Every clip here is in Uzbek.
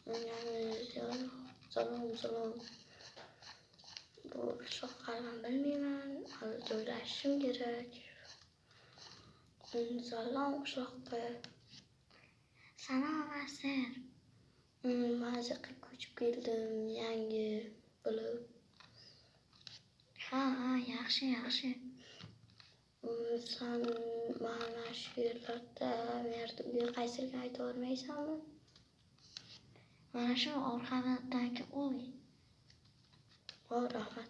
Yani salom. Bu qishloqlarni bilmayman, hali joylashishim kerak. Salom qishloqqa. Salom Asir. Mazaqqa ko'chib keldim, yangi bo'lib. Ha, yaxshi. Sen mana shu yerlarda uyga qaysiga aytib o'rmaysanmi? Mana shu orqadagi uy. Rahmat.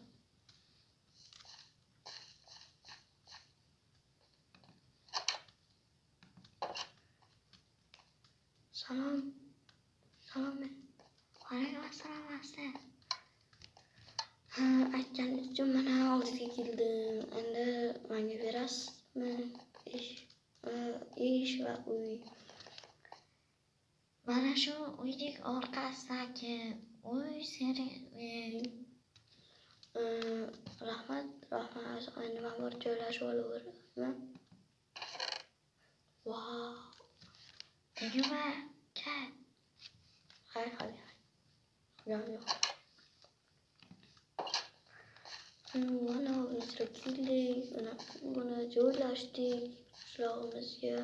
Salom. Alaykum assalom Asir. Aytganingiz uchun mana oldingizga keldim. Endi menga berasizmi? Ish va uy. Mana shu uyning orqasidagi uy seni Rahmat. Endi men borib joylashib olaverman. Wow. Nima? Kat. Hay. Yo'q. Mana bizga keldik, buni joylashdik qishlog'imizga.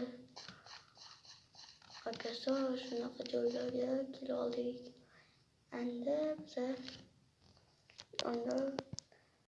Akasi shunaqa joylarga keloldik. Endi biz